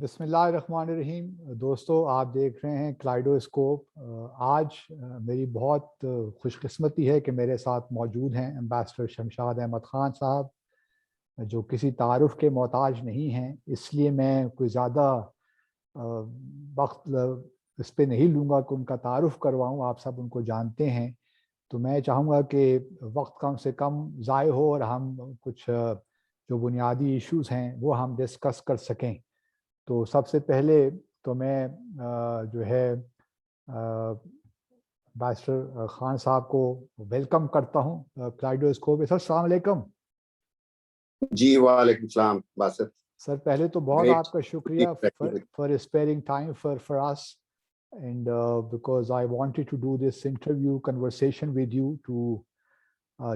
बिस्मिल्लाह रहमान रहीम। दोस्तों, आप देख रहे हैं क्लाइडोस्कोप। आज मेरी बहुत खुशकिस्मती है कि मेरे साथ मौजूद हैं एम्बेसडर शमशाद अहमद ख़ान साहब, जो किसी तारुफ के मोहताज नहीं हैं, इसलिए मैं कोई ज़्यादा वक्त इस पे नहीं लूँगा कि उनका तारुफ करवाऊँ। आप सब उनको जानते हैं, तो मैं चाहूँगा कि वक्त कम से कम ज़ाय हो और हम कुछ जो बुनियादी इश्यूज़ हैं वो हम डिस्कस कर सकें। तो सबसे पहले तो मैं जो है एम्बेसडर खान साहब को वेलकम करता हूँ क्लाइडोस्कोप। सर अस्सलाम वालेकुम। जी वालेकुम सलाम बासित। सर पहले तो बहुत आपका शुक्रिया for sparing time for us, and because I wanted to do this interview conversation with you to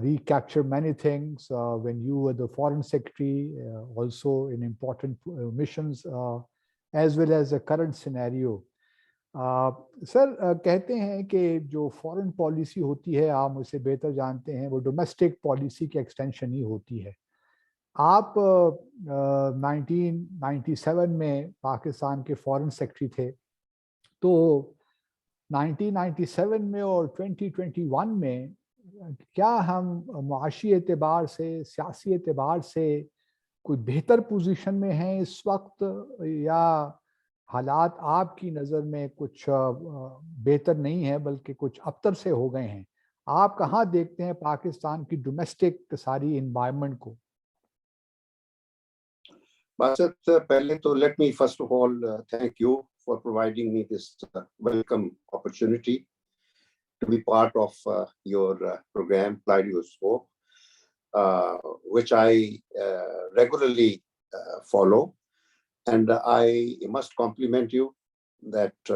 recapture many things when you were the foreign secretary, also in important missions, as well as the current scenario. Sir कहते हैं कि जो foreign policy होती है, आप मुझसे बेहतर जानते हैं, वो डोमेस्टिक पॉलिसी की एक्सटेंशन ही होती है। आप 1997 में पाकिस्तान के फॉरेन सेक्रेटरी थे, तो 1997 में और 2021 में क्या हम माशी एतबार से, सियासी एतबार से कोई बेहतर पोजीशन में हैं इस वक्त, या हालात आपकी नज़र में कुछ बेहतर नहीं है बल्कि कुछ अबतर से हो गए हैं? आप कहाँ देखते हैं पाकिस्तान की डोमेस्टिक सारी इन्वायरमेंट को? बासित, पहले तो let me first of all thank you for providing me this welcome opportunity to be part of your program, Kaleidoscope, which I regularly follow. And I must compliment you that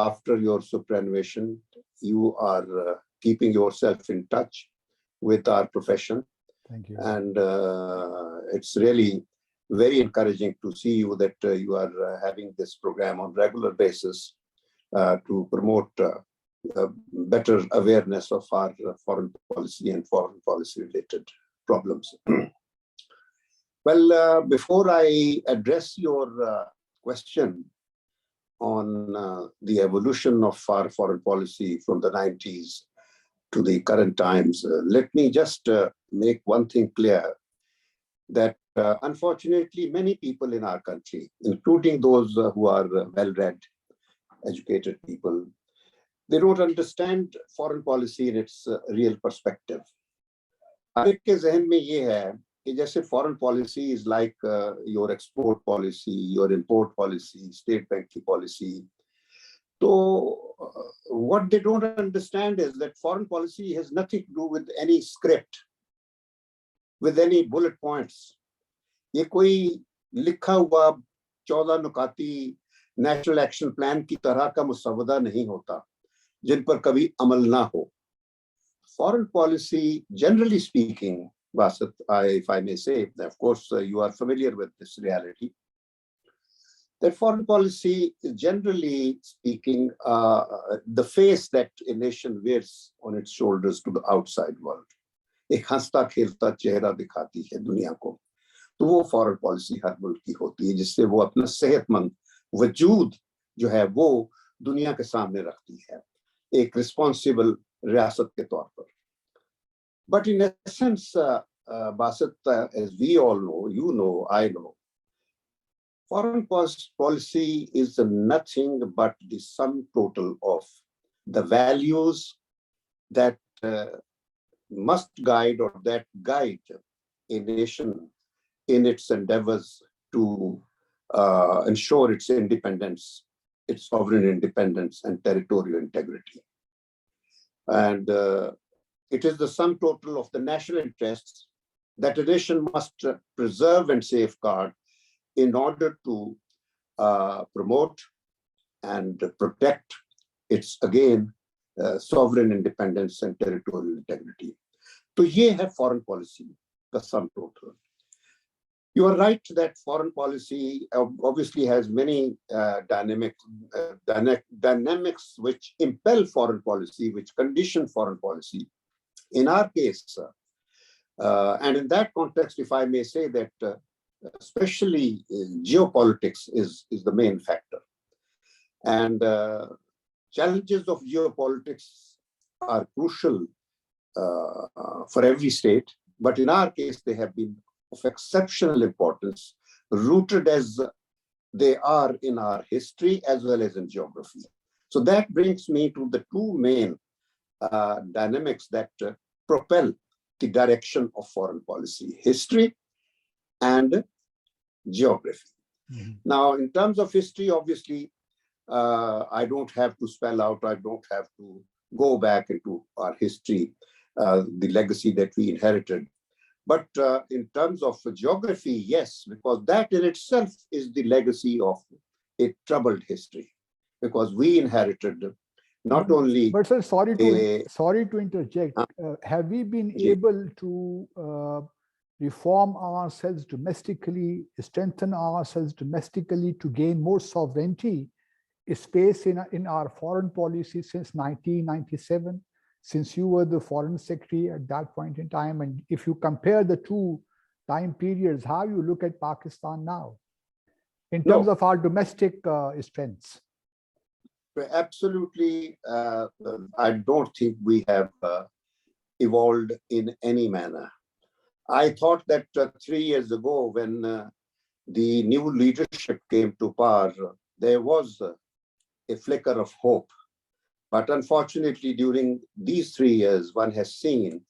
after your superannuation, you are keeping yourself in touch with our profession. Thank you. And it's really very encouraging to see you that you are having this program on regular basis to promote better awareness of our foreign policy and foreign policy related problems. Well, before I address your question on the evolution of our foreign policy from the 90s to the current times, let me just make one thing clear, that unfortunately many people in our country, including those who are well-read, educated people, they don't understand foreign policy in its real perspective. हर एक के जहन में ये है कि जैसे foreign policy is like your export policy, your import policy, state bank की policy. So what they don't understand is that foreign policy has nothing to do with any script, with any bullet points. ये कोई लिखा हुआ 14 नुकाती national action plan की तरह का मुसवदा नहीं होता जिन पर कभी अमल ना हो. Foreign policy, generally speaking, Basit, if I may say, of course you are familiar with this reality, that foreign policy is generally speaking the face that a nation wears on its shoulders to the outside world. एक हंसता खेलता चेहरा दिखाती है दुनिया को. तो वो फॉरेन पॉलिसी हर मुल्क की होती है जिससे वो अपना सेहतमंद वजूद जो है वो दुनिया के सामने रखती है एक रिस्पॉन्सिबल रियासत के तौर पर. But in essence, Basit, as we all know, you know, I know, foreign policy is nothing but the sum total of the values that must guide or that guide a nation in its endeavors to ensure its independence, its sovereign independence and territorial integrity. And it is the sum total of the national interests that a nation must preserve and safeguard in order to promote and protect its, again, sovereign independence and territorial integrity. So ये है foreign policy का sum total. You are right that foreign policy obviously has many dynamics which impel foreign policy, which condition foreign policy. In our case, and in that context, if I may say that especially geopolitics is the main factor. And challenges of geopolitics are crucial for every state, but in our case, they have been of exceptional importance, rooted as they are in our history as well as in geography. So that brings me to the two main dynamics that propel the direction of foreign policy: history and geography. Mm-hmm. Now, in terms of history, obviously, I don't have to spell out, I don't have to go back into our history, the legacy that we inherited. But in terms of geography, yes, because that in itself is the legacy of a troubled history, because we inherited not only... But sir, sorry to interject. Have we been able to reform ourselves domestically, strengthen ourselves domestically to gain more sovereignty, space in our foreign policy since 1997? Since you were the foreign secretary at that point in time, and if you compare the two time periods, how you look at Pakistan now in terms of our domestic strengths? Absolutely. I don't think we have evolved in any manner. I thought that 3 years ago, when the new leadership came to power, there was a flicker of hope. But unfortunately, during these 3 years, one has seen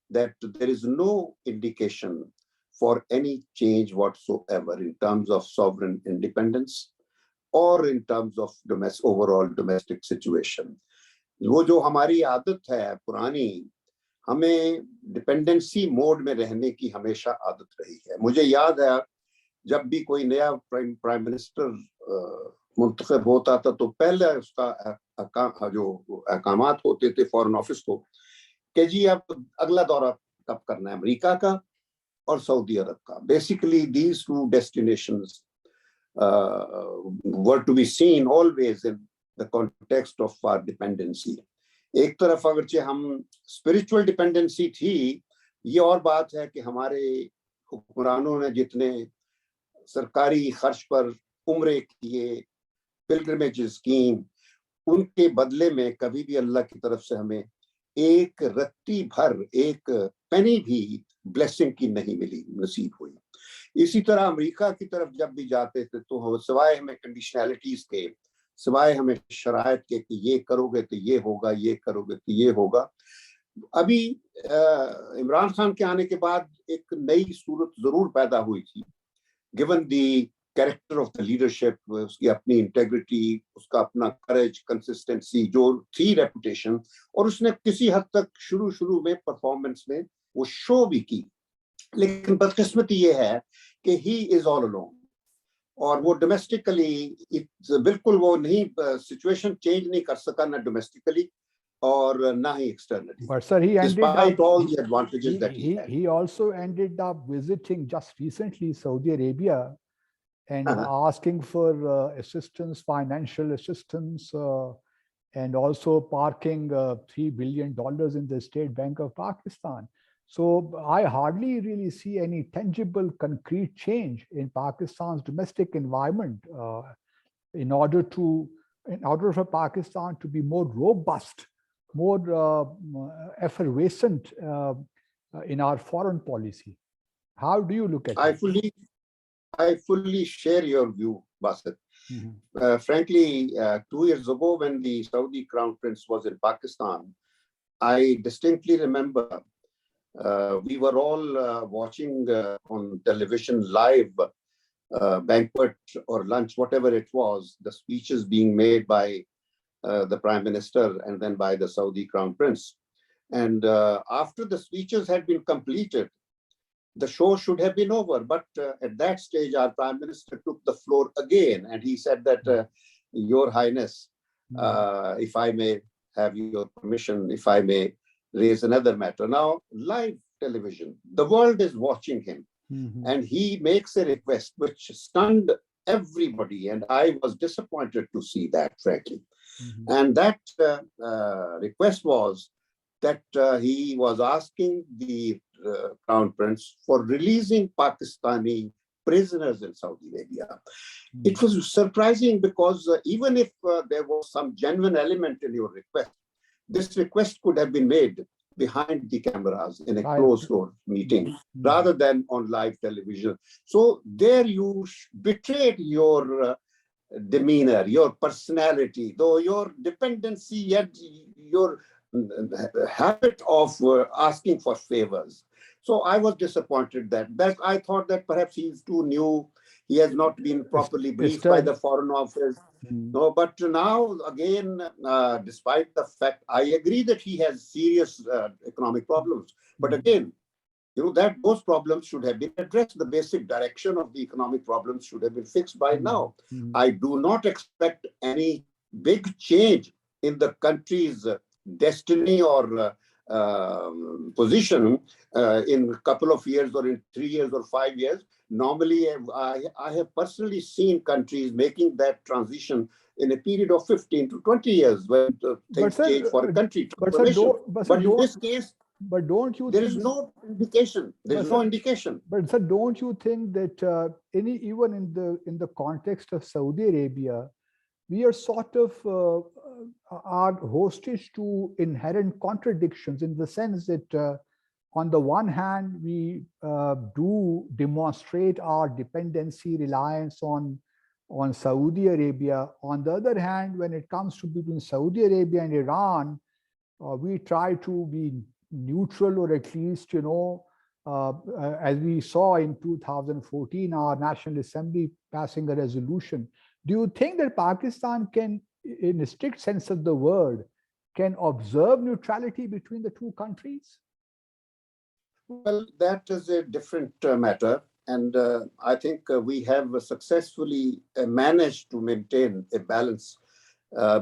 that there is no indication for any change whatsoever in terms of sovereign independence or in terms of overall domestic situation. वो जो हमारी आदत है पुरानी, हमें dependency mode में रहने की हमेशा आदत रही है. मुझे याद है जब भी कोई नया प्राइम मिनिस्टर मुंतखब होता था तो पहले उसका जो अहकामात होते थे फॉरेन ऑफिस को कि जी अब अगला दौरा कब करना है, अमेरिका का और सऊदी अरब का. Basically these two destinations were to be seen always in the context of our dependency. एक तरफ अगरचे हम spiritual dependency थी, ये और बात है कि हमारे हुक्मरानों ने जितने सरकारी खर्च पर उम्रे किए, pilgrimages की, उनके बदले में कभी भी अल्लाह की तरफ से हमें एक रत्ती भर, एक पेनी भी ब्लेसिंग की नहीं मिली, नसीब हुई. इसी तरह अमेरिका की तरफ जब भी जाते थे तो हम सिवाय हमें कंडीशनैलिटीज के, सिवाय हमें शराइत के कि ये करोगे तो ये होगा, ये करोगे तो ये होगा. अभी इमरान खान के आने के बाद एक नई सूरत जरूर पैदा हुई थी, given the character of the leadership, उसकी अपनी इंटेग्रिटी, उसका अपना करेज, कंसिस्टेंसी जो थी, रेपुटेशन, और उसने किसी हद तक शुरू में परफॉर्मेंस में वो शो भी की. लेकिन बदकिस्मती ये है कि ही इज ऑल अलोन, और वो डोमेस्टिकली बिल्कुल वो नहीं, सिचुएशन चेंज नहीं कर सका, ना डोमेस्टिकली और ना ही externally. But sir, despite all the advantages that he had. He also ended up visiting just recently Saudi Arabia and asking for assistance, financial assistance, and also parking $3 billion in the State Bank of Pakistan. So I hardly really see any tangible, concrete change in Pakistan's domestic environment in order for Pakistan to be more robust, more effervescent in our foreign policy. How do you look at it? I fully share your view, Basit. Mm-hmm. Frankly, 2 years ago when the Saudi Crown Prince was in Pakistan, I distinctly remember we were all watching on television live banquet or lunch, whatever it was, the speeches being made by the Prime Minister and then by the Saudi Crown Prince. And after the speeches had been completed, the show should have been over. But at that stage, our Prime Minister took the floor again and he said that, Your Highness, if I may have your permission, if I may raise another matter. Now, live television, the world is watching him. Mm-hmm. And he makes a request which stunned everybody. And I was disappointed to see that, frankly. Mm-hmm. And that request was that he was asking the Crown Prince for releasing Pakistani prisoners in Saudi Arabia. It was surprising because even if there was some genuine element in your request, this request could have been made behind the cameras in a closed door meeting rather than on live television. So there you betrayed your demeanor, your personality, though your dependency, yet your habit of asking for favors. So I was disappointed that I thought that perhaps he's too new. He has not been properly briefed by the Foreign Office. No, but now again, despite the fact, I agree that he has serious economic problems. But again, that those problems should have been addressed. The basic direction of the economic problems should have been fixed by now. I do not expect any big change in the country's destiny or position in a couple of years or in 3 years or 5 years. Normally, I have personally seen countries making that transition in a period of 15 to 20 years when things change for a country. But in this case, but don't you there is no indication. There is no indication. But sir, don't you think that even in the context of Saudi Arabia, we are sort of are hostage to inherent contradictions in the sense that on the one hand, we do demonstrate our dependency, reliance on Saudi Arabia. On the other hand, when it comes to between Saudi Arabia and Iran, we try to be neutral, or at least, as we saw in 2014, our National Assembly passing a resolution. Do you think that Pakistan can, in a strict sense of the word, can observe neutrality between the two countries? Well, that is a different matter. And I think we have successfully managed to maintain a balance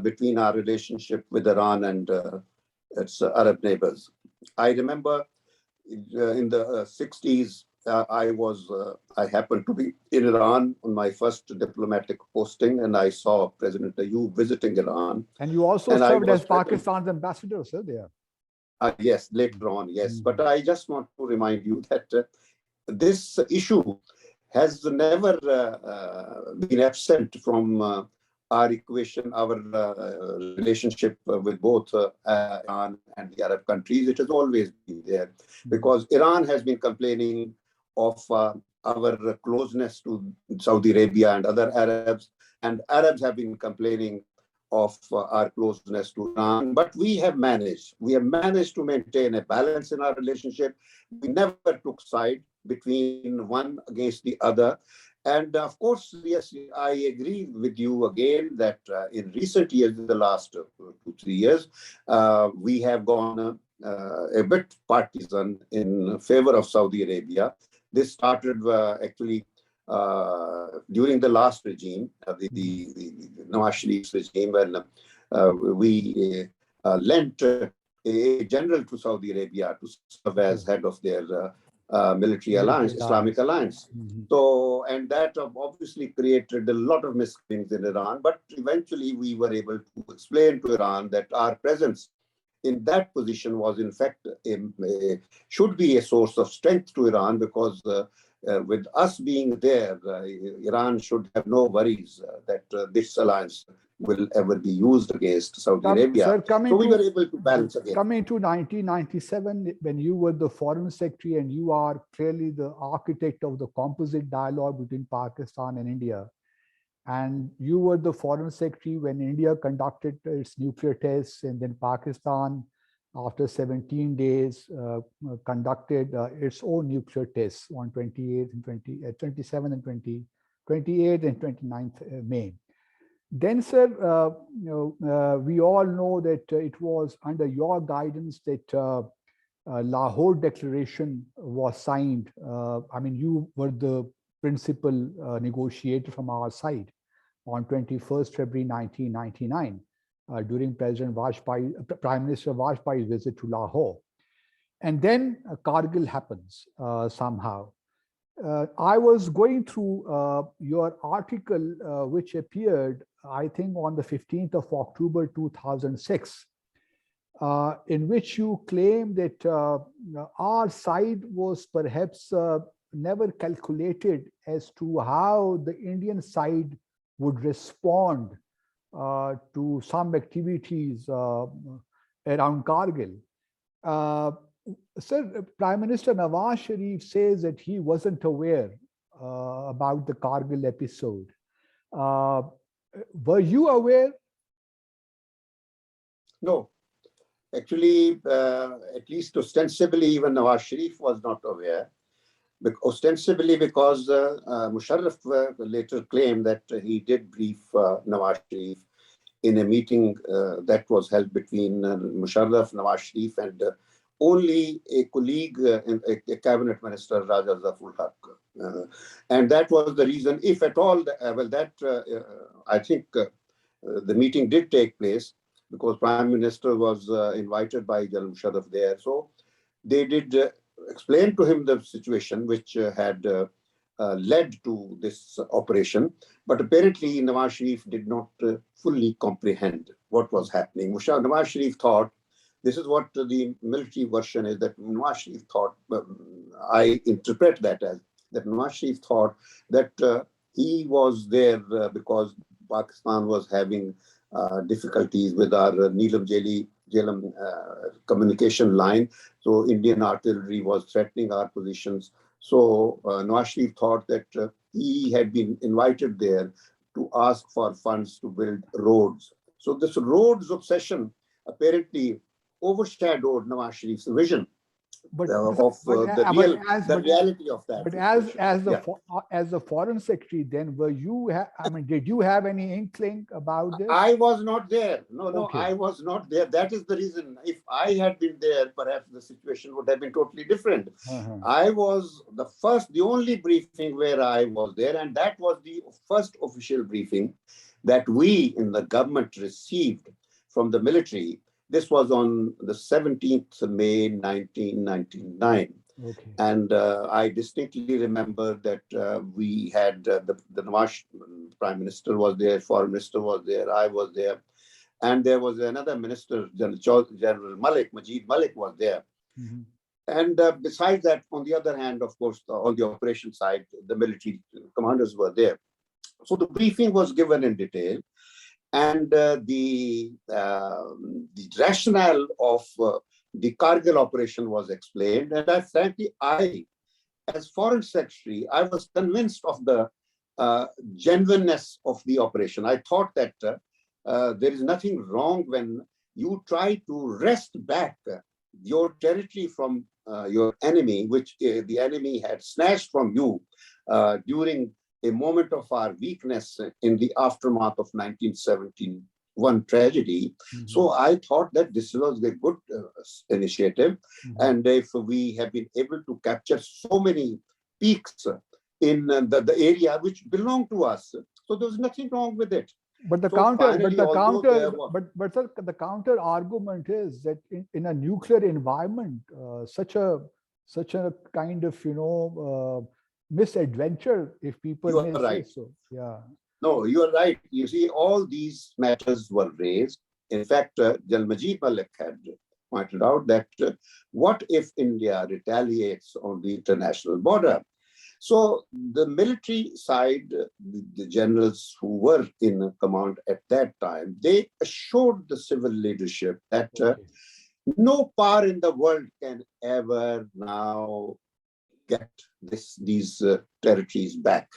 between our relationship with Iran and its Arab neighbors. I remember in the 60s, I happened to be in Iran on my first diplomatic posting, and I saw President Ayub visiting Iran. And you also served as Pakistan's ambassador, sir, there. Yes, later on, yes. But I just want to remind you that this issue has never been absent from our equation, our relationship with both Iran and the Arab countries. It has always been there because Iran has been complaining of our closeness to Saudi Arabia and other Arabs, and Arabs have been complaining of our closeness to Iran. But we have managed to maintain a balance in our relationship. We never took side between one against the other. And of course, yes, I agree with you again that in recent years, in the last 2-3 years, we have gone a bit partisan in favor of Saudi Arabia. This started actually during the last regime, the Nawaz Sharif's regime, when we lent a general to Saudi Arabia to serve as head of their military alliance, Islamic alliance. So, and that obviously created a lot of misgivings in Iran. But eventually we were able to explain to Iran that our presence in that position was in fact should be a source of strength to Iran, because with us being there, Iran should have no worries that this alliance will ever be used against Saudi Arabia. Sir, so we were able to balance again. Coming to 1997, when you were the foreign secretary and you are clearly the architect of the composite dialogue between Pakistan and India, and you were the foreign secretary when India conducted its nuclear tests, and then Pakistan, after 17 days, conducted its own nuclear tests on 28th and 27th and 28th and 29th May. Then, sir, we all know that it was under your guidance that Lahore Declaration was signed. I mean, you were the principal negotiator from our side on 21st February 1999 during Prime Minister Vajpayee's visit to Lahore. And then Kargil happens somehow. I was going through your article, which appeared, I think, on the 15th of October 2006, in which you claim that our side was perhaps never calculated as to how the Indian side would respond to some activities around Kargil. Sir, Prime Minister Nawaz Sharif says that he wasn't aware about the Kargil episode. Were you aware? No. Actually, at least ostensibly, even Nawaz Sharif was not aware. Ostensibly because Musharraf later claimed that he did brief Nawaz Sharif in a meeting that was held between Musharraf, Nawaz Sharif, and only a colleague, a cabinet minister, Raja Zaful Haq. And that was the reason, if at all, I think the meeting did take place because Prime Minister was invited by General Musharraf there. So they did explain to him the situation which had led to this operation. But apparently Nawaz Sharif did not fully comprehend what was happening. Nawaz Sharif thought, this is what the military version is, that Nawaz Sharif thought, I interpret that as, that Nawaz Sharif thought that he was there because Pakistan was having difficulties with our Neelam Jhelum communication line. So Indian artillery was threatening our positions. So Nawaz Sharif thought that he had been invited there to ask for funds to build roads. So this roads obsession apparently overshadowed Nawaz Sharif's vision the reality of that. But as the foreign secretary, then were you? Did you have any inkling about this? I was not there. No, I was not there. That is the reason. If I had been there, perhaps the situation would have been totally different. I was the only briefing where I was there, and that was the first official briefing that we in the government received from the military. This was on the 17th of May, 1999. Okay. And I distinctly remember that we had the Nawaz Prime Minister was there, Foreign Minister was there, I was there. And there was another minister, General Malik, Majid Malik was there. Mm-hmm. And besides that, on the other hand, of course, on the operation side, the military commanders were there. So the briefing was given in detail. And the rationale of the Kargil operation was explained. And I, as Foreign Secretary, I was convinced of the genuineness of the operation. I thought that there is nothing wrong when you try to wrest back your territory from your enemy, which the enemy had snatched from you during a moment of our weakness in the aftermath of 1971 tragedy. Mm-hmm. So I thought that this was a good initiative. Mm-hmm. And if we have been able to capture so many peaks in the area which belong to us, so there's nothing wrong with it. But the counter argument is that in a nuclear environment, such a kind of misadventure, if people may say so. Yeah. No, you are right. You see, all these matters were raised. In fact, General Majid Malik had pointed out that what if India retaliates on the international border? So the military side, the generals who were in command at that time, they assured the civil leadership that no power in the world can ever now get these territories back.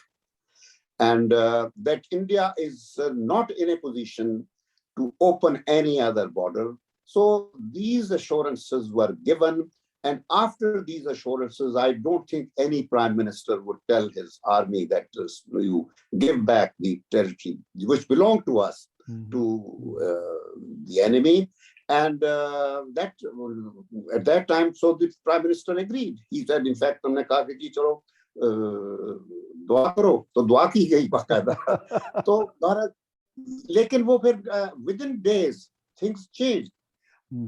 And that India is not in a position to open any other border. So these assurances were given. And after these assurances, I don't think any prime minister would tell his army that you give back the territory which belonged to us to the enemy. And that at that time, so the prime minister agreed. He said, in fact, हमने कहा कि जी चलो दुआ करो, तो दुआ की गई बाकायदा. तो लेकिन वो फिर within days things changed.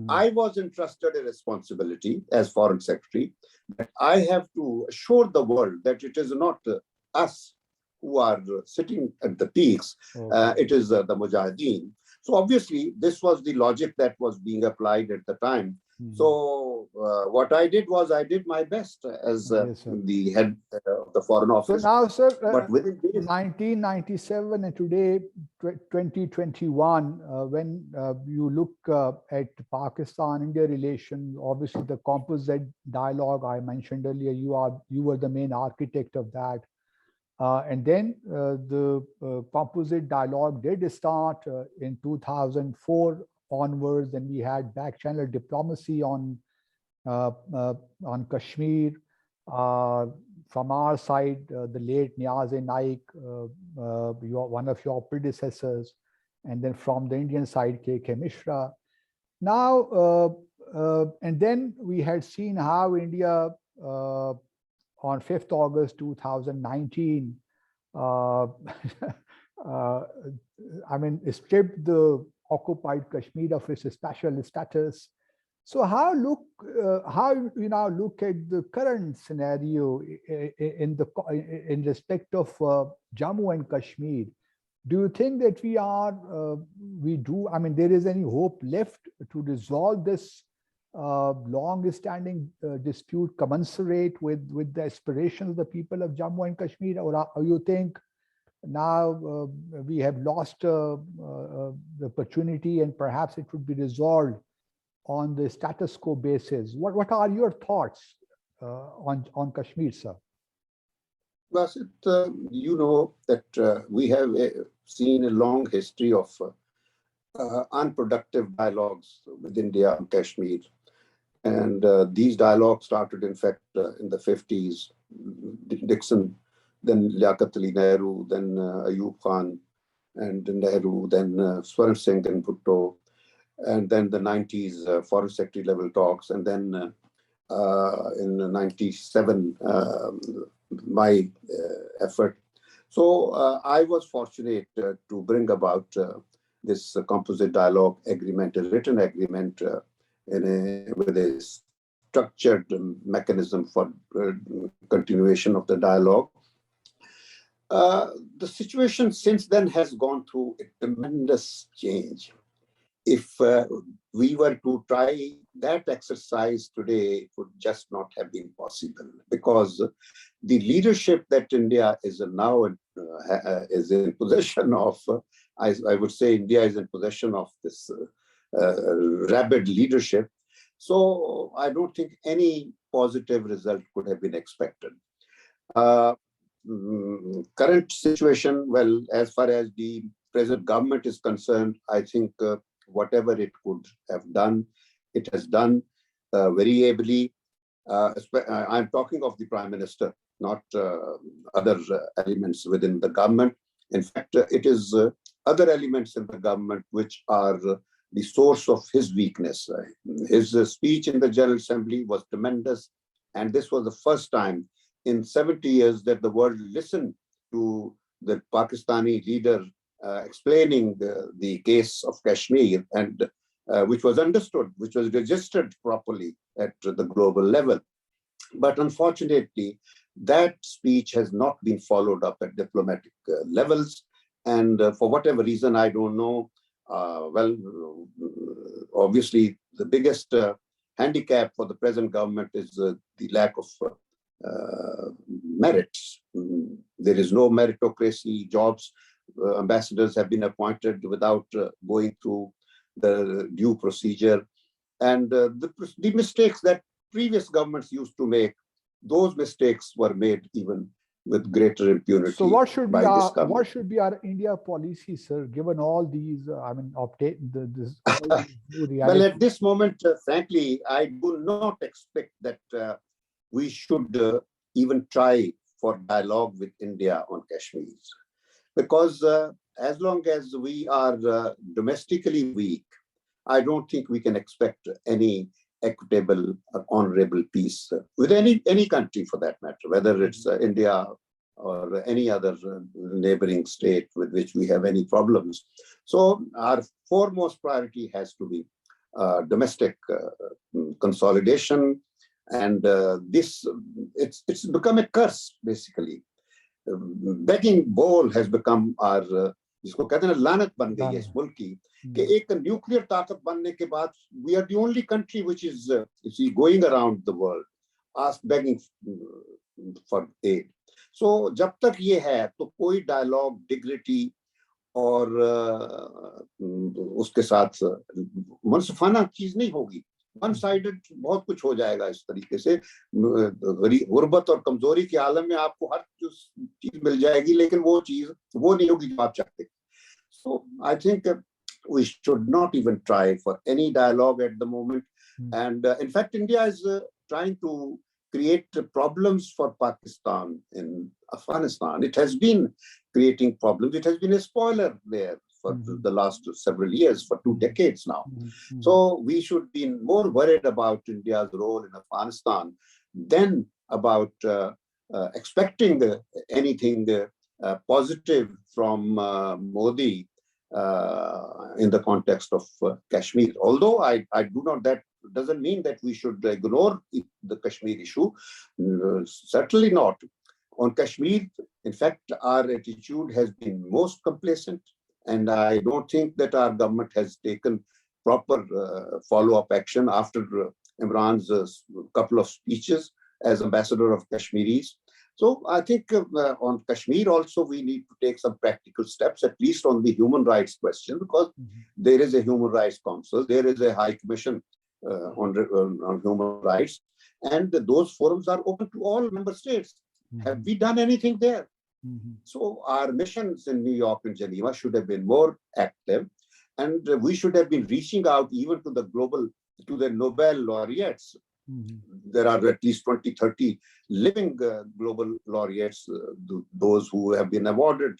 I was entrusted a responsibility as Foreign Secretary that I have to assure the world that it is not us who are sitting at the peaks. It is the Mujahideen. So obviously, this was the logic that was being applied at the time. So what I did was I did my best as the head of the Foreign Office. So now, sir, but within 1997 and today, 2021, when you look at Pakistan-India relations, obviously the composite dialogue I mentioned earlier, you were the main architect of that. And then the composite dialogue did start in 2004 onwards, and we had back channel diplomacy on Kashmir. From our side, the late Niaz-e-Naik, one of your predecessors, and then from the Indian side, K.K. Mishra. Now, and then we had seen how India on 5th August 2019, stripped the occupied Kashmir of its special status. So how you now look at the current scenario in respect of Jammu and Kashmir? Do you think that there is any hope left to resolve this long-standing dispute commensurate with the aspirations of the people of Jammu and Kashmir, or you think now we have lost the opportunity and perhaps it would be resolved on the status quo basis? What are your thoughts on Kashmir, sir? Basit, you know that we have seen a long history of unproductive dialogues with India on Kashmir. And these dialogues started, in fact, in the 50s, Dixon, then Liaquat Ali Nehru, then Ayub Khan and Nehru, then Swaran Singh and Bhutto, and then the 90s foreign secretary level talks, and then in 97, my effort. So I was fortunate to bring about this composite dialogue agreement, a written agreement with a structured mechanism for continuation of the dialogue. The situation since then has gone through a tremendous change. If we were to try that exercise today, it would just not have been possible, because the leadership that India is now is in possession of, I would say India is in possession of this rabid leadership. So I don't think any positive result could have been expected. Current situation, well, as far as the present government is concerned, I think whatever it could have done, it has done very ably. I'm talking of the Prime Minister, not other elements within the government. In fact, it is other elements in the government which are the source of his weakness. His speech in the General Assembly was tremendous, and this was the first time in 70 years that the world listened to the Pakistani leader explaining the case of Kashmir, and which was understood, which was registered properly at the global level. But unfortunately, that speech has not been followed up at diplomatic levels. And for whatever reason, I don't know, obviously the biggest handicap for the present government is the lack of merits. There is no meritocracy. Jobs, ambassadors have been appointed without going through the due procedure. And the mistakes that previous governments used to make, those mistakes were made even with greater impunity. So what should be our India policy, sir, given all these, this well, at this moment, frankly, I do not expect that we should even try for dialogue with India on Kashmir. Because as long as we are domestically weak, I don't think we can expect any equitable or honorable peace with any country for that matter, whether it's India or any other neighboring state with which we have any problems. So our foremost priority has to be domestic consolidation, and it's become a curse basically. Begging bowl has become our जिसको कहते हैं ना लानत बन गई है इस मुल्क की कि एक न्यूक्लियर ताकत बनने के बाद we are the only country which is going around the world begging for aid. So जब तक ये है तो कोई डायलॉग डिग्निटी और उसके साथ मुनसिफाना चीज नहीं होगी. वन साइडेड बहुत कुछ हो जाएगा इस तरीके से. गुर्बत और कमजोरी के आलम में आपको हर चीज मिल जाएगी, लेकिन वो चीज वो नहीं होगी जो आप चाहते. So I think we should not even try for any dialogue at the moment. And in fact, India is trying to create problems for Pakistan in Afghanistan. It has been creating problems. It has been a spoiler there for the last several years, for 2 decades now. So we should be more worried about India's role in Afghanistan than about expecting anything positive from Modi in the context of Kashmir. Although I do not, that doesn't mean that we should ignore the Kashmir issue. Certainly not. On Kashmir, in fact, our attitude has been most complacent, and I don't think that our government has taken proper follow-up action after Imran's couple of speeches as ambassador of Kashmiris. So I think on Kashmir also we need to take some practical steps, at least on the human rights question, because there is a Human Rights Council, there is a High Commission on human rights, and those forums are open to all member states. Have we done anything there? So our missions in New York and Geneva should have been more active, and we should have been reaching out even to the Nobel laureates. There are at least 20-30 living global laureates, those who have been award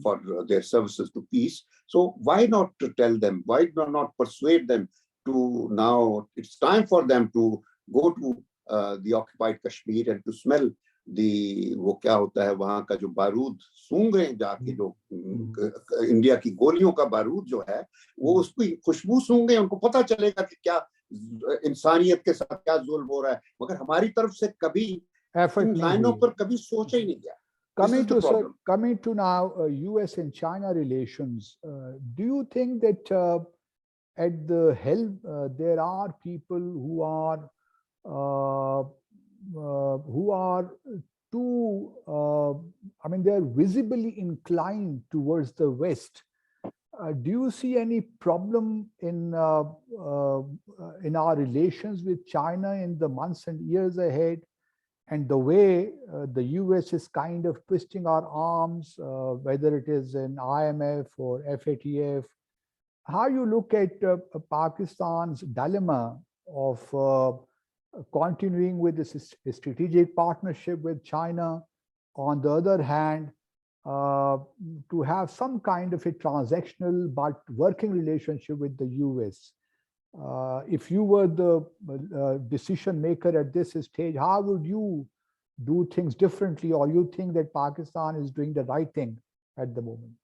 for their services to peace. So why not to tell them, why not persuade them to now, it's time for them to go to the occupied Kashmir and to smell वो क्या होता है वहाँ का जो बारूद सूंघ रहे हैं जाके, जो इंडिया की गोलियों का बारूद जो है वो उसकी खुशबू सूंघे, उनको पता चलेगा कि क्या इंसानियत के साथ क्या जुल्म हो रहा है. मगर हमारी तरफ से कभी इन लाइनों पर कभी सोचा ही नहीं गया. Coming to now US and China relations, do you think that at the helm there are people who are too, they're visibly inclined towards the West? Do you see any problem in our relations with China in the months and years ahead, and the way the US is kind of twisting our arms, whether it is in IMF or FATF? How you look at Pakistan's dilemma of continuing with this strategic partnership with China, on the other hand, to have some kind of a transactional but working relationship with the US? If you were the decision maker at this stage, how would you do things differently, or you think that Pakistan is doing the right thing at the moment?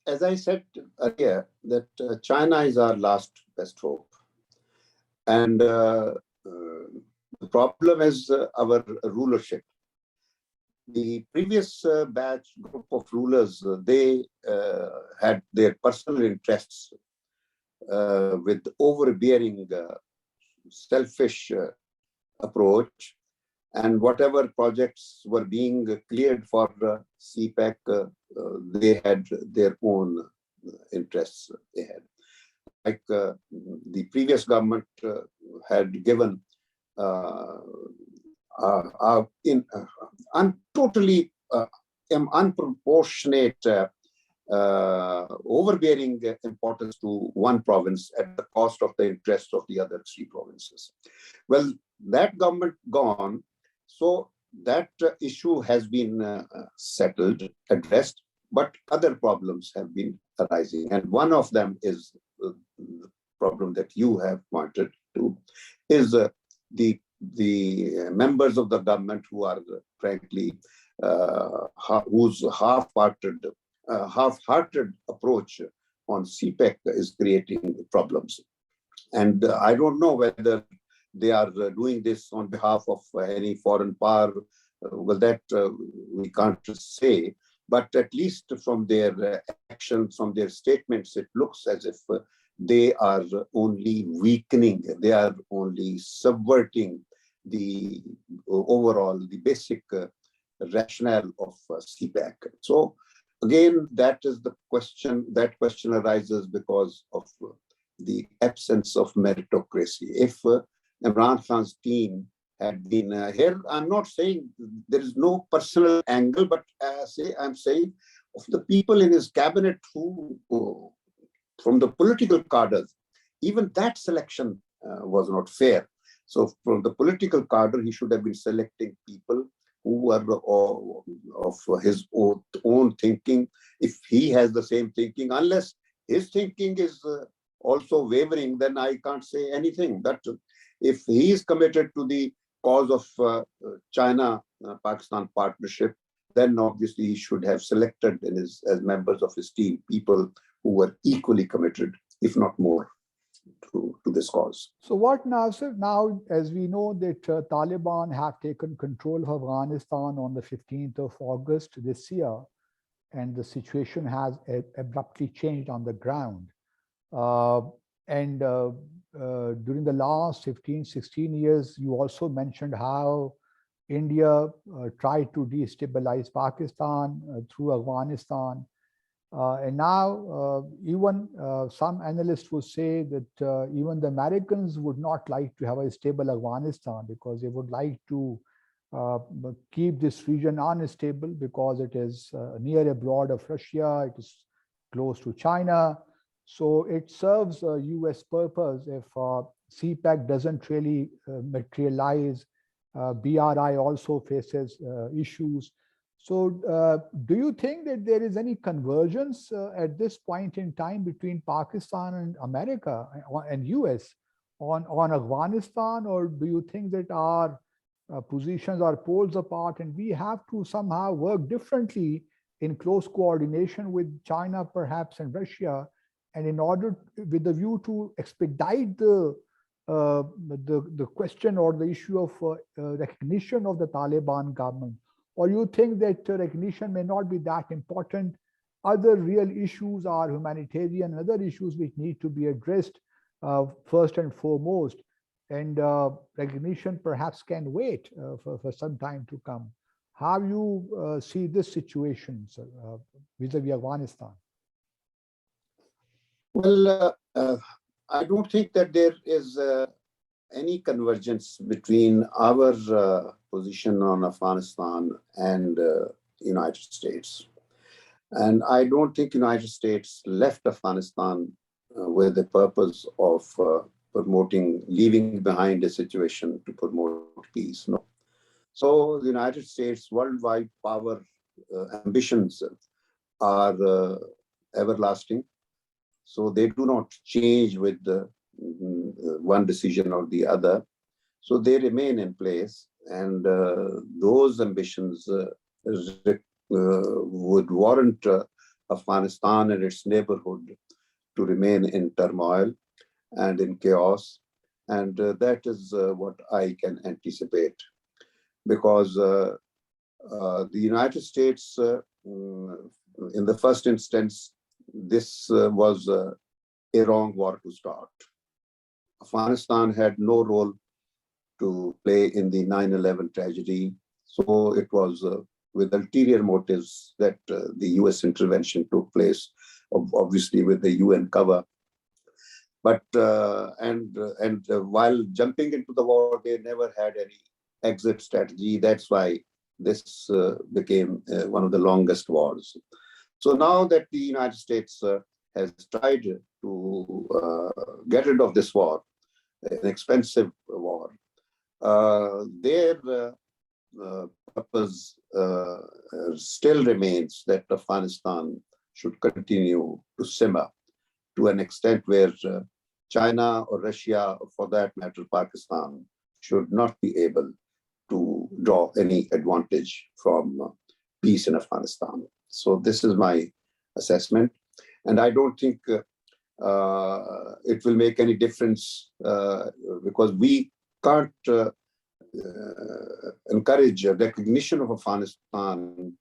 As I said earlier, that China is our last best hope. And the problem is our rulership. The previous group of rulers, they had their personal interests with overbearing, selfish approach, and whatever projects were being cleared for CPEC, they had their own interests they had. Like the previous government had given totally unproportionate, overbearing importance to one province at the cost of the interests of the other 3 provinces. Well, that government gone, so that issue has been settled, addressed, but other problems have been arising. And one of them is the problem that you have pointed to, is the members of the government who are frankly, whose half-hearted approach on CPEC is creating problems. And I don't know whether they are doing this on behalf of any foreign power well, that we can't say, but at least from their actions, from their statements, it looks as if they are only weakening, they are only subverting the overall, the basic rationale of CPEC. So again, that is the question, that question arises because of the absence of meritocracy. If Imran Khan's team had been here, I'm not saying there is no personal angle, but I'm saying of the people in his cabinet who, from the political cadres, even that selection was not fair. So from the political cadre, he should have been selecting people who were of his own thinking, if he has the same thinking. Unless his thinking is also wavering, then I can't say anything. That if he is committed to the cause of China-Pakistan partnership, then obviously he should have selected as members of his team people who were equally committed, if not more, to this cause. So what now, sir? Now, as we know that Taliban have taken control of Afghanistan on the 15th of August this year, and the situation has abruptly changed on the ground. During the last 15, 16 years, you also mentioned how India tried to destabilize Pakistan through Afghanistan. And now even some analysts would say that even the Americans would not like to have a stable Afghanistan, because they would like to keep this region unstable because it is near a border of Russia, it is close to China. So it serves a US purpose if CPEC doesn't really materialize. BRI also faces issues. So do you think that there is any convergence at this point in time between Pakistan and America and US on Afghanistan, or do you think that our positions are poles apart and we have to somehow work differently in close coordination with China perhaps and Russia, and in order with the view to expedite the question or the issue of recognition of the Taliban government? Or you think that recognition may not be that important? Other real issues are humanitarian, other issues which need to be addressed first and foremost, and recognition perhaps can wait for some time to come. How you see this situation, sir, vis-a-vis Afghanistan? Well, I don't think that there is any convergence between our position on Afghanistan and United States. And I don't think United States left Afghanistan with the purpose of leaving behind a situation to promote peace. No. So the United States worldwide power ambitions are everlasting. So they do not change with one decision or the other. So they remain in place, and those ambitions would warrant Afghanistan and its neighborhood to remain in turmoil and in chaos. And that is what I can anticipate, because the United States, in the first instance, this was a wrong war to start. Afghanistan had no role to play in the 9/11 tragedy. So it was with ulterior motives that the US intervention took place, obviously with the UN cover. But while jumping into the war, they never had any exit strategy. That's why this became one of the longest wars. So now that the United States has tried to get rid of this war, an expensive war, their purpose still remains that Afghanistan should continue to simmer to an extent where China or Russia, or for that matter Pakistan, should not be able to draw any advantage from peace in Afghanistan. So this is my assessment. And I don't think it will make any difference because we can't encourage a recognition of Afghanistan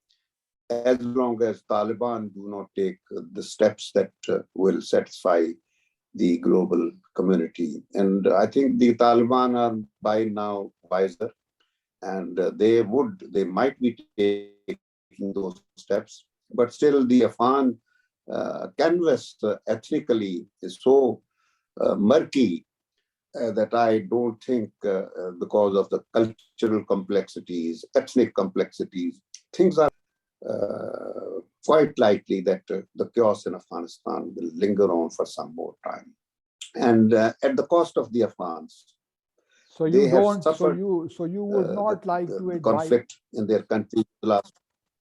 as long as Taliban do not take the steps that will satisfy the global community. And I think the Taliban are by now wiser, and they might be taking those steps, but still the Afghan canvas ethnically is so murky that I don't think because of the cultural complexities, ethnic complexities, things are quite likely that the chaos in Afghanistan will linger on for some more time, and at the cost of the Afghans. So you don't. So you would not like to advise conflict in their country.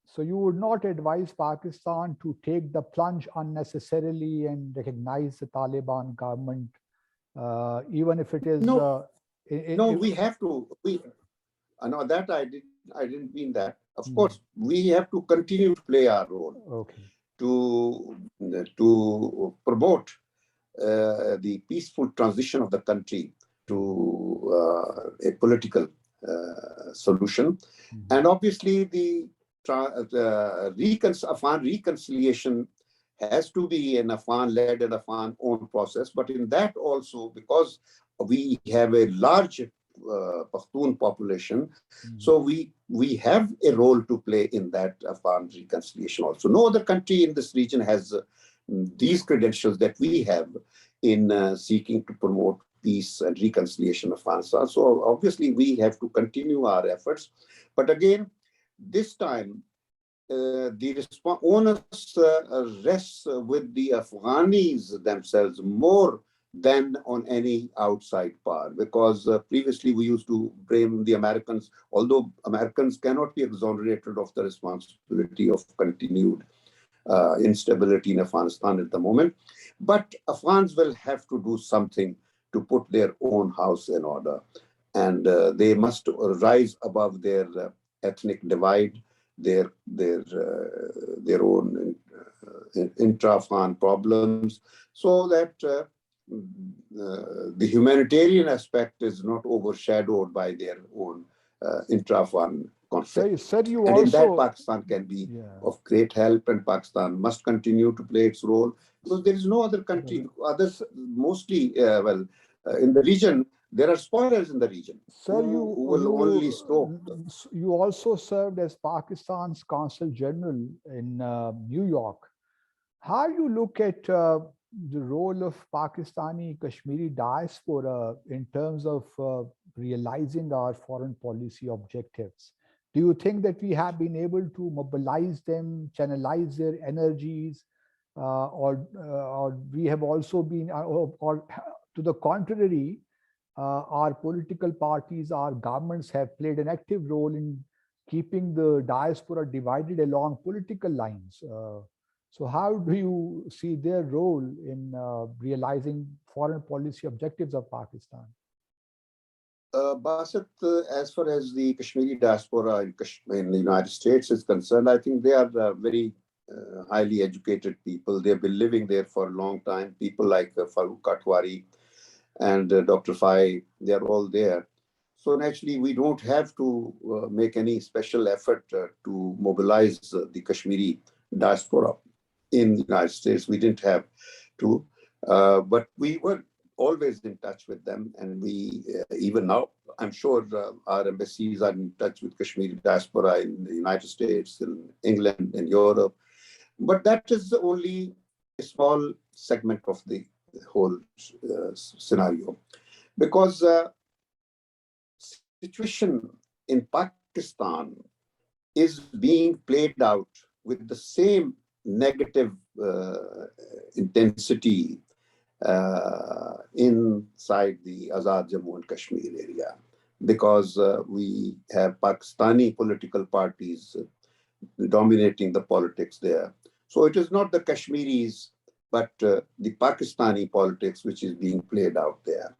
So you would not advise Pakistan to take the plunge unnecessarily and recognize the Taliban government, even if it is. No, we have to. I know that I didn't mean that. Of course, we have to continue to play our role to promote the peaceful transition of the country to a political solution. And obviously the Afghan reconciliation has to be an Afghan-led and Afghan-owned process. But in that also, because we have a large Pashtun population, so we have a role to play in that Afghan reconciliation also. No other country in this region has these credentials that we have in seeking to promote peace and reconciliation of Afghanistan. So obviously we have to continue our efforts. But again, this time, the onus rests with the Afghanis themselves more than on any outside power, because previously we used to blame the Americans, although Americans cannot be exonerated of the responsibility of continued instability in Afghanistan at the moment. But Afghans will have to do something to put their own house in order, and they must rise above their ethnic divide, their own intra-Afghan problems, so that the humanitarian aspect is not overshadowed by their own intra-Afghan conflict. And in that, Pakistan can be of great help, and Pakistan must continue to play its role, because there is no other country. Others mostly, in the region, there are spoilers in the region. Sir, who will only stoke. You also served as Pakistan's Consul General in New York. How do you look at the role of Pakistani Kashmiri diaspora in terms of realizing our foreign policy objectives? Do you think that we have been able to mobilize them, channelize their energies, or we have also been, or to the contrary, our political parties, our governments have played an active role in keeping the diaspora divided along political lines? So how do you see their role in realizing foreign policy objectives of Pakistan? Basit, as far as the Kashmiri diaspora in the United States is concerned, I think they are very highly educated people. They've been living there for a long time. People like Farooq Katwari and Dr. Fai, they are all there. So naturally, we don't have to make any special effort to mobilize the Kashmiri diaspora in the United States. We didn't have to, but we were always in touch with them. And we, even now, I'm sure our embassies are in touch with Kashmiri diaspora in the United States, in England, in Europe. But that is only a small segment of the whole scenario, because situation in Pakistan is being played out with the same negative intensity inside the Azad Jammu and Kashmir area, because we have Pakistani political parties dominating the politics there. So it is not the Kashmiris, but the Pakistani politics which is being played out there.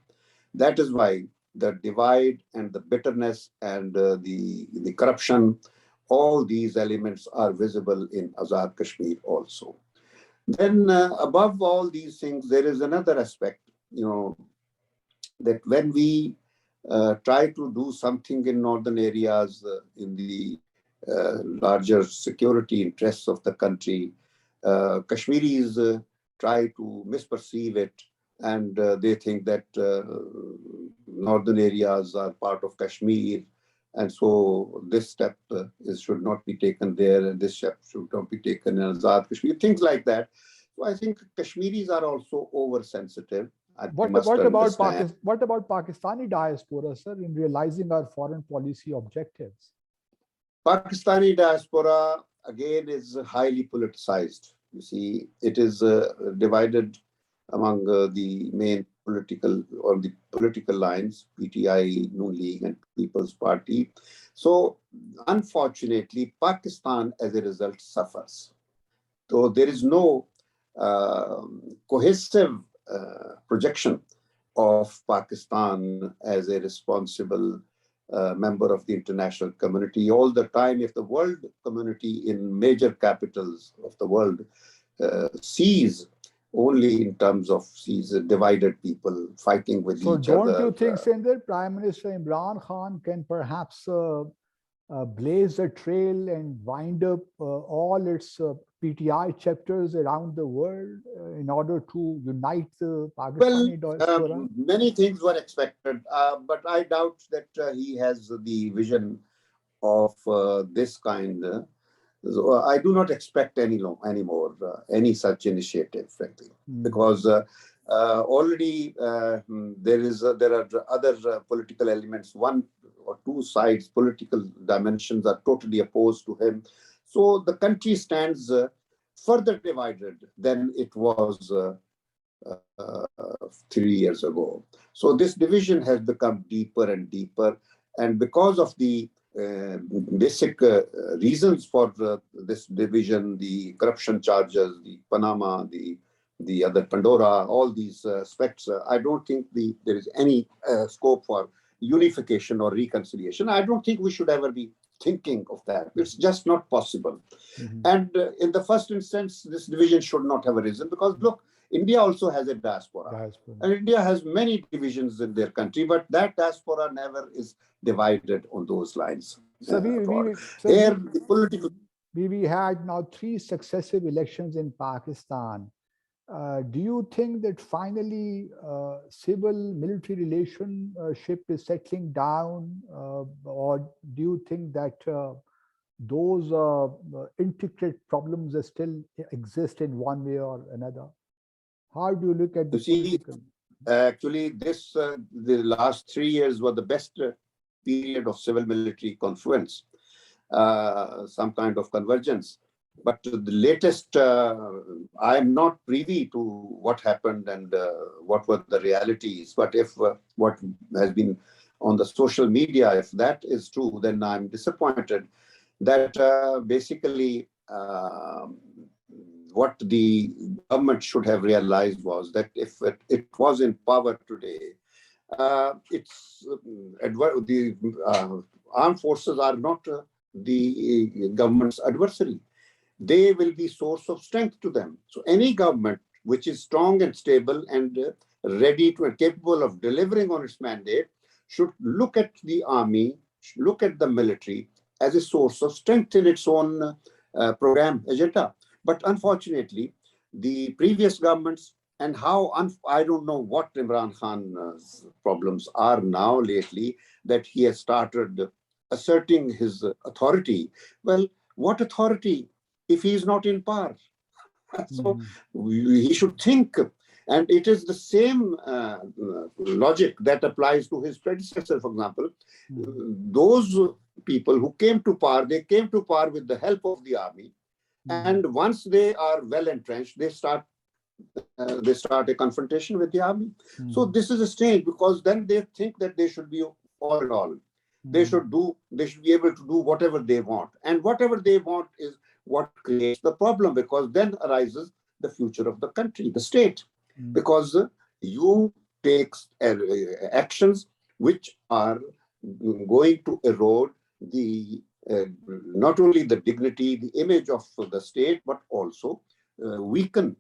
That is why the divide and the bitterness and the corruption, all these elements are visible in Azad Kashmir also. Then above all these things, there is another aspect, that when we try to do something in northern areas in the larger security interests of the country. Kashmiris try to misperceive it, and they think that northern areas are part of Kashmir, and so this step should not be taken there, and this step should not be taken in Azad Kashmir, things like that. So I think Kashmiris are also oversensitive. What about Pakistani diaspora, sir, in realizing our foreign policy objectives? Pakistani diaspora, again, is highly politicized. You see, it is divided among the main political lines, PTI, Noon League, and People's Party. So, unfortunately, Pakistan, as a result, suffers. So, there is no cohesive projection of Pakistan as a responsible member of the international community. All the time, if the world community in major capitals of the world sees only in terms of divided people fighting with each other. So don't you think, Sindhir, Prime Minister Imran Khan can perhaps blaze a trail and wind up all its PTI chapters around the world in order to unite the Pakistani diaspora? Many things were expected, but I doubt that he has the vision of this kind. So I do not expect anymore any such initiative, frankly, because already there are other political elements. One or two sides, political dimensions are totally opposed to him. So the country stands further divided than it was 3 years ago. So this division has become deeper and deeper, and because of the basic reasons for this division, the corruption charges, the Panama, the other Pandora, all these aspects, I don't think there is any scope for unification or reconciliation. I don't think we should ever be thinking of that. It's just not possible. And in the first instance, this division should not have arisen because, look, India also has a diaspora. And India has many divisions in their country, but that diaspora never is divided on those lines. So we had now 3 successive elections in Pakistan. Do you think that finally civil-military relationship is settling down, or do you think that those intricate problems still exist in one way or another? How do you look at the political? Actually, the last 3 years were the best period of civil-military confluence, some kind of convergence. But the latest, I am not privy to what happened and what were the realities. But if what has been on the social media, if that is true, then I'm disappointed that basically what the government should have realized was that if it was in power today, the armed forces are not the government's adversary. They will be source of strength to them. So any government which is strong and stable and ready to and capable of delivering on its mandate should look at the army, look at the military as a source of strength in its own program agenda. But unfortunately, the previous governments and I don't know what Imran Khan's problems are now lately, that he has started asserting his authority. Well, what authority if he is not in power? So he should think. And it is the same logic that applies to his predecessor, for example. Those people who came to power, they came to power with the help of the army. And once they are well entrenched, they start a confrontation with the army. So this is strange because then they think that they should be all in all. They should be able to do whatever they want. And whatever they want is what creates the problem, because then arises the future of the country, the state. Because you take actions which are going to erode not only the dignity, the image of the state, but also weaken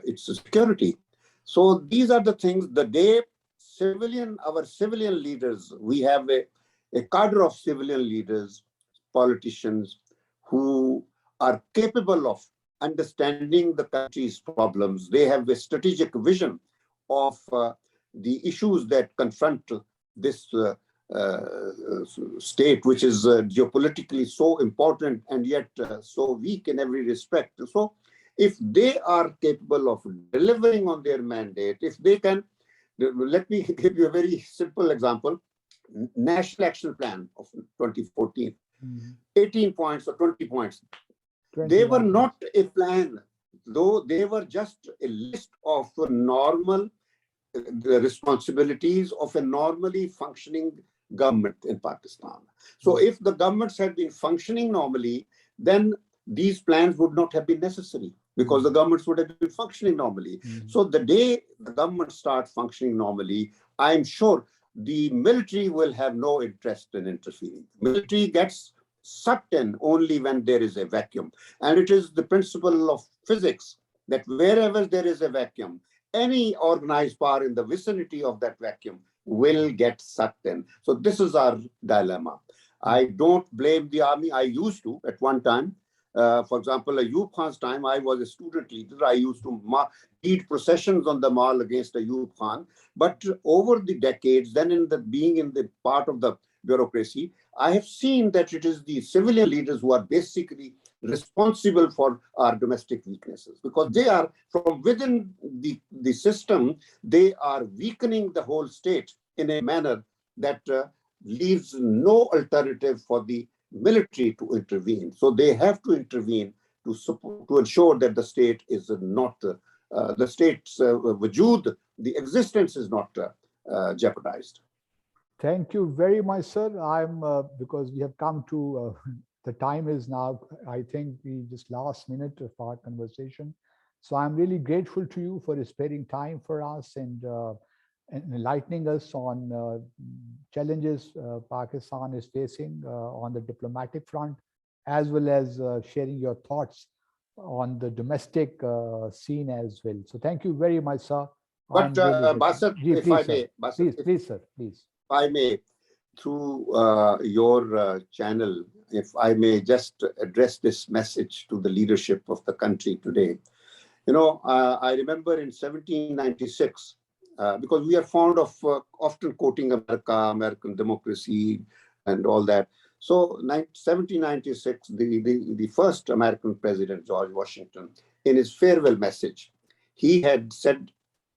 its security. So these are the things. The day our civilian leaders, we have a cadre of civilian leaders, politicians who are capable of understanding the country's problems. They have a strategic vision of the issues that confront this state, which is geopolitically so important and yet so weak in every respect. So if they are capable of delivering on their mandate, if they can, let me give you a very simple example. National Action Plan of 2014, 18 points or 20 points. They were not a plan, though they were just a list of normal responsibilities of a normally functioning government in Pakistan. So if the governments had been functioning normally, then these plans would not have been necessary, because the governments would have been functioning normally. So the day the government starts functioning normally, I'm sure the military will have no interest in interfering. Military gets sucked in only when there is a vacuum. And it is the principle of physics that wherever there is a vacuum, any organized power in the vicinity of that vacuum will get sucked in. So this is our dilemma. I don't blame the army. I used to at one time. For example, Ayub Khan's time, I was a student leader. I used to lead processions on the mall against Ayub Khan. But over the decades, then being in the part of the bureaucracy, I have seen that it is the civilian leaders who are basically responsible for our domestic weaknesses, because they are from within the system, they are weakening the whole state in a manner that leaves no alternative for the military to intervene. So they have to intervene to support, to ensure that the state is not, the state's wujud, the existence is not jeopardized. Thank you very much, sir. Because we have come to, the time is now, I think we just last minute of our conversation. So I'm really grateful to you for sparing time for us and enlightening us on challenges Pakistan is facing on the diplomatic front, as well as sharing your thoughts on the domestic scene as well. So thank you very much, sir. But Basit, if I may, please, sir, please. If I may, through your channel, if I may just address this message to the leadership of the country today. You know, I remember in 1796, because we are fond of often quoting America, American democracy, and all that. So 1796, the first American president, George Washington, in his farewell message, he had said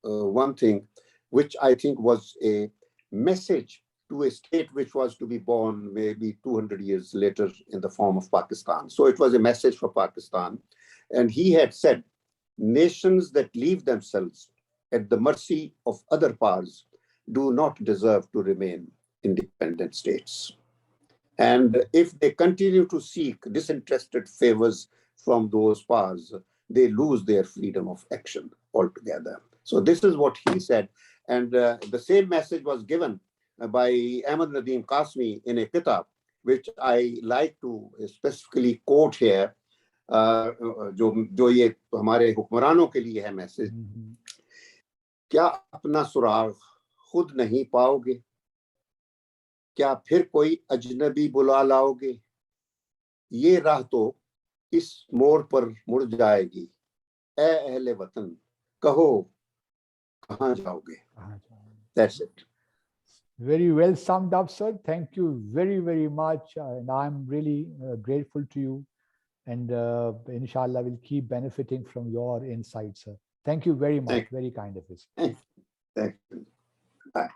one thing, which I think was a message to a state which was to be born maybe 200 years later in the form of Pakistan. So it was a message for Pakistan. And he had said, nations that leave themselves at the mercy of other powers do not deserve to remain independent states. And if they continue to seek disinterested favors from those powers, they lose their freedom of action altogether. So this is what he said. And the same message was given by Ahmad Nadeem Qasmi in a kitab, which I like to specifically quote here, जो ये हमारे हुक्मरानों के लिए है message, क्या अपना सुराग खुद नहीं पाओगे, क्या फिर कोई अजनबी बुला लाओगे, ये राह तो इस मोड़ पर मुड़ जाएगी, ए अहले वतन कहो कहाँ जाओगे. That's it. Very well summed up, sir. Thank you very, very much. And I'm really grateful to you. And inshallah, we'll keep benefiting from your insights, sir. Thank you very much. Very kind of you. Thank you. Bye.